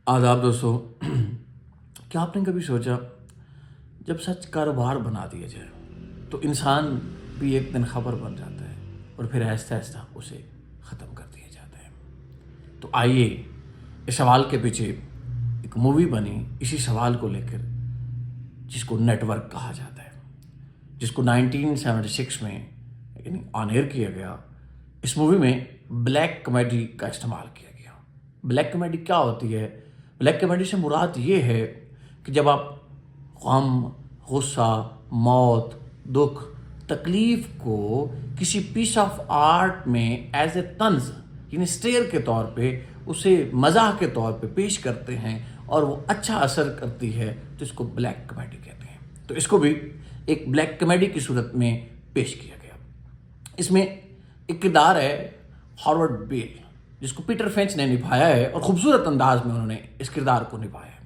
आदाब दोस्तों। क्या आपने कभी सोचा, जब सच कारोबार बना दिया जाए तो इंसान भी एक दिन खबर बन जाता है और फिर आहिस्ता आहिस्ता उसे ख़त्म कर दिया जाता है। तो आइए इस सवाल के पीछे एक मूवी बनी इसी सवाल को लेकर, जिसको नेटवर्क कहा जाता है, जिसको 1976 में यानी ऑन एयर किया गया। इस मूवी में ब्लैक कॉमेडी का इस्तेमाल किया गया। ब्लैक कॉमेडी क्या होती है? ब्लैक कॉमेडी से मुराद ये है कि जब आप गम, गुस्सा, मौत, दुख, तकलीफ को किसी पीस ऑफ आर्ट में एज ए तंज यानी स्टेयर के तौर पे, उसे मज़ाक के तौर पे पेश करते हैं और वो अच्छा असर करती है, तो इसको ब्लैक कॉमेडी कहते हैं। तो इसको भी एक ब्लैक कॉमेडी की सूरत में पेश किया गया। इसमें एक किरदार है हॉवर्ड बेल, जिसको पीटर फिंच ने निभाया है और खूबसूरत अंदाज में उन्होंने इस किरदार को निभाया है।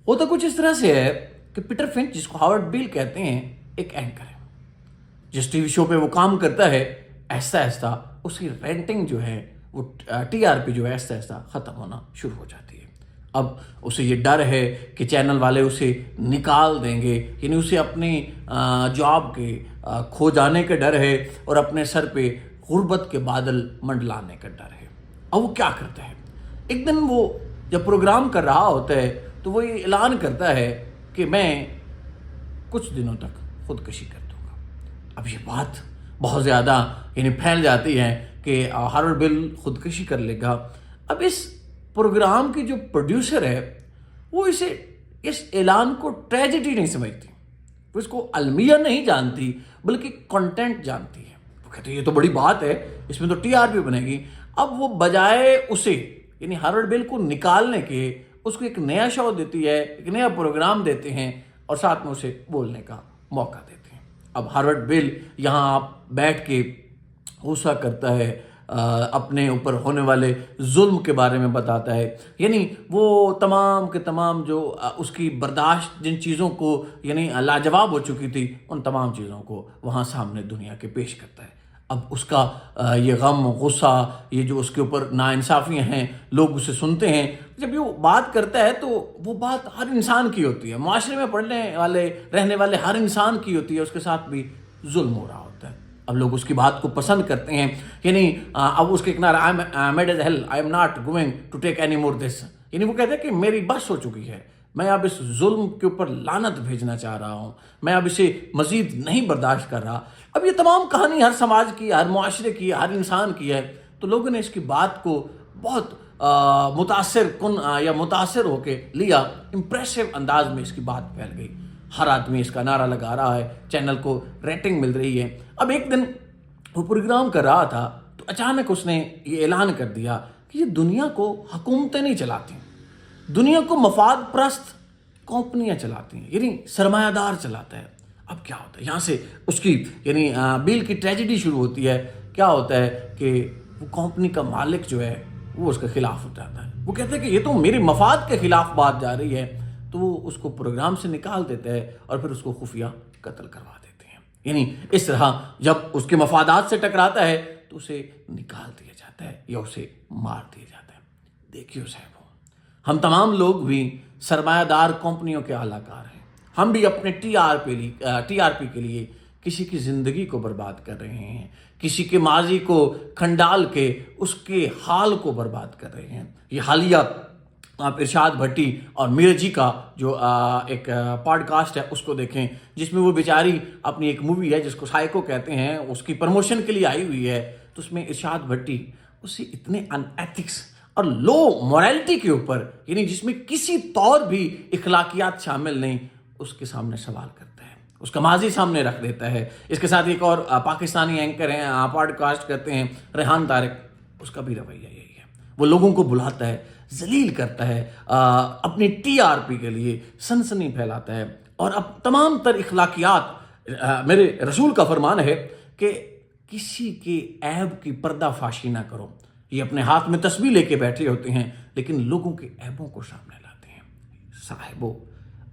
वो तो कुछ इस तरह से है कि पीटर फिंच, जिसको हॉवर्ड बेल कहते हैं, एक एंकर है। जिस टीवी शो पे वो काम करता है, आहिस्ता आहिस्ता उसकी रेटिंग जो है, वो टीआरपी जो है, आहिस्ता आहिस्ता ख़त्म होना शुरू हो जाती है। अब उसे ये डर है कि चैनल वाले उसे निकाल देंगे, यानी उसे अपनी जॉब के खो जाने का डर है और अपने सर पे गुर्बत के बादल मंडलाने का डर है। अब वो क्या करता है? एक दिन वो जब प्रोग्राम कर रहा होता है तो वो ये ऐलान करता है कि मैं कुछ दिनों तक खुदकशी कर दूंगा। अब ये बात बहुत ज़्यादा यानी फैल जाती है कि हॉवर्ड बेल खुदकशी कर लेगा। अब इस प्रोग्राम की जो प्रोड्यूसर है, वो इस ऐलान को ट्रेजेडी नहीं समझती, वो इसको अलमिया नहीं जानती, बल्कि कंटेंट जानती है। वो कहते हैं ये तो बड़ी बात है, इसमें तो टीआरपी बनेगी। अब वो बजाय उसे यानी हॉवर्ड बेल को निकालने के, उसको एक नया शो देती है, एक नया प्रोग्राम देते हैं और साथ में उसे बोलने का मौका देते हैं। अब हॉवर्ड बेल यहाँ बैठ के गुस्सा करता है, अपने ऊपर होने वाले जुल्म के बारे में बताता है, यानी वो तमाम के तमाम जो उसकी बर्दाश्त जिन चीज़ों को यानी लाजवाब हो चुकी थी, उन तमाम चीज़ों को वहाँ सामने दुनिया के पेश करता है। अब उसका ये गम, गुस्सा, ये जो उसके ऊपर नाइंसाफ़ियाँ हैं, लोग उसे सुनते हैं। जब ये बात करता है तो वो बात हर इंसान की होती है, माशरे में पढ़ने वाले, रहने वाले हर इंसान की होती है। उसके साथ भी जुल्म हो रहा होता है। अब लोग उसकी बात को पसंद करते हैं कि नहीं। अब उसके एक नारा, I am mad as hell, I am not going to take any more this, यानी वो कहते हैं कि मेरी बस हो चुकी है, मैं अब इस जुल्म के ऊपर लानत भेजना चाह रहा हूँ, मैं अब इसे मज़ीद नहीं बर्दाश्त कर रहा। अब ये तमाम कहानी हर समाज की, हर मुआशरे की, हर इंसान की है। तो लोगों ने इसकी बात को बहुत मुतासिर कुन या मुतासिर होके लिया। इम्प्रेसिव अंदाज में इसकी बात फैल गई, हर आदमी इसका नारा लगा रहा है, चैनल को रेटिंग मिल रही है। अब एक दिन वो प्रोग्राम कर रहा था तो अचानक उसने ये ऐलान कर दिया कि ये दुनिया को हुकूमतें नहीं चलाती, दुनिया को मफाद प्रस्त कंपनियां चलाती हैं, यानी सरमायादार चलाता है। अब क्या होता है, यहाँ से उसकी यानी बिल की ट्रेजेडी शुरू होती है। क्या होता है कि वो कंपनी का मालिक जो है वो उसके खिलाफ हो जाता है। वो कहते हैं कि ये तो मेरे मफाद के खिलाफ बात जा रही है, तो वो उसको प्रोग्राम से निकाल देते हैं और फिर उसको खुफिया कत्ल करवा देते हैं। यानी इस तरह जब उसके मफादात से टकराता है तो उसे निकाल दिया जाता है या उसे मार दिया जाता है। देखिए साहब, हम तमाम लोग भी सरमायादार कंपनियों के आलाकार हैं। हम भी अपने टीआरपी के लिए किसी की ज़िंदगी को बर्बाद कर रहे हैं, किसी के माजी को खंडाल के उसके हाल को बर्बाद कर रहे हैं। ये हालिया आप इरशाद भट्टी और मीरा जी का जो एक पॉडकास्ट है उसको देखें, जिसमें वो बेचारी अपनी एक मूवी है जिसको साइको कहते हैं, उसकी प्रमोशन के लिए आई हुई है। तो उसमें इरशाद भट्टी उसे इतने अनएथिक्स और लो मोरालिटी के ऊपर, यानी जिसमें किसी तौर भी इखलाकियात शामिल नहीं, उसके सामने सवाल करता है, उसका माजी सामने रख देता है। इसके साथ एक और पाकिस्तानी एंकर हैं, पॉडकास्ट करते हैं, रेहान तारिक, उसका भी रवैया यही है। वो लोगों को बुलाता है, जलील करता है, अपनी टीआरपी के लिए सनसनी फैलाता है। और अब तमाम तर इखलाकियात, मेरे रसूल का फरमान है कि किसी के ऐब की पर्दाफाशी ना करो। ये अपने हाथ में तस्बीह लेके बैठे होते हैं, लेकिन लोगों के ऐबों को सामने लाते हैं। साहिबो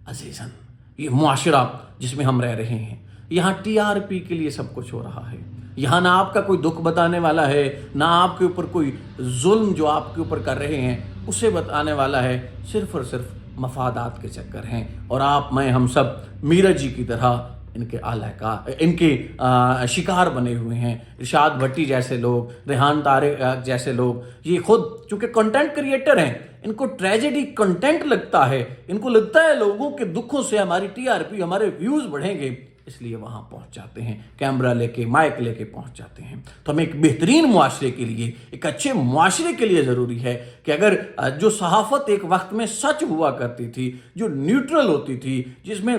अजीजन, ये मुआशरा जिसमें हम रह रहे हैं, यहाँ टीआरपी के लिए सब कुछ हो रहा है, یہاں نہ آپ کا کوئی دکھ بتانے والا ہے، نہ آپ کے اوپر کوئی ظلم جو آپ کے اوپر کر رہے ہیں اسے بتانے والا ہے، صرف اور صرف مفادات کے چکر ہیں۔ اور آپ، میں، ہم سب میرا جی کی طرح ان کے شکار بنے ہوئے ہیں۔ ارشاد بھٹی جیسے لوگ، ریحان طارق جیسے لوگ، یہ خود چونکہ کنٹینٹ کریٹر ہیں، ان کو ٹریجڈی کنٹینٹ لگتا ہے، ان کو لگتا ہے لوگوں کے دکھوں سے ہماری ٹی آر پی، ہمارے ویوز بڑھیں گے، اس لیے وہاں پہنچ جاتے ہیں، کیمرہ لے کے، مائک لے کے پہنچ جاتے ہیں۔ تو ہمیں ایک بہترین معاشرے کے لیے، ایک اچھے معاشرے کے لیے ضروری ہے کہ اگر جو صحافت ایک وقت میں سچ ہوا کرتی تھی، جو نیوٹرل ہوتی تھی، جس میں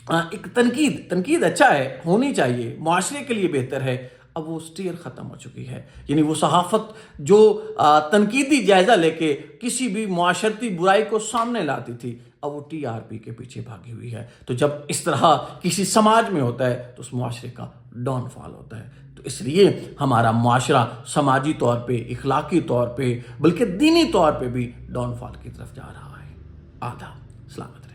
ایک تنقید اچھا ہے، ہونی چاہیے، معاشرے کے لیے بہتر ہے، اب وہ سٹیئر ختم ہو چکی ہے۔ یعنی وہ صحافت جو تنقیدی جائزہ لے کے کسی بھی معاشرتی برائی کو سامنے لاتی تھی، اب وہ ٹی آر پی کے پیچھے بھاگی ہوئی ہے۔ تو جب اس طرح کسی سماج میں ہوتا ہے تو اس معاشرے کا ڈاؤن فال ہوتا ہے۔ تو اس لیے ہمارا معاشرہ سماجی طور پہ، اخلاقی طور پہ، بلکہ دینی طور پہ بھی ڈاؤن فال کی طرف جا رہا ہے۔ آدھا سلامت۔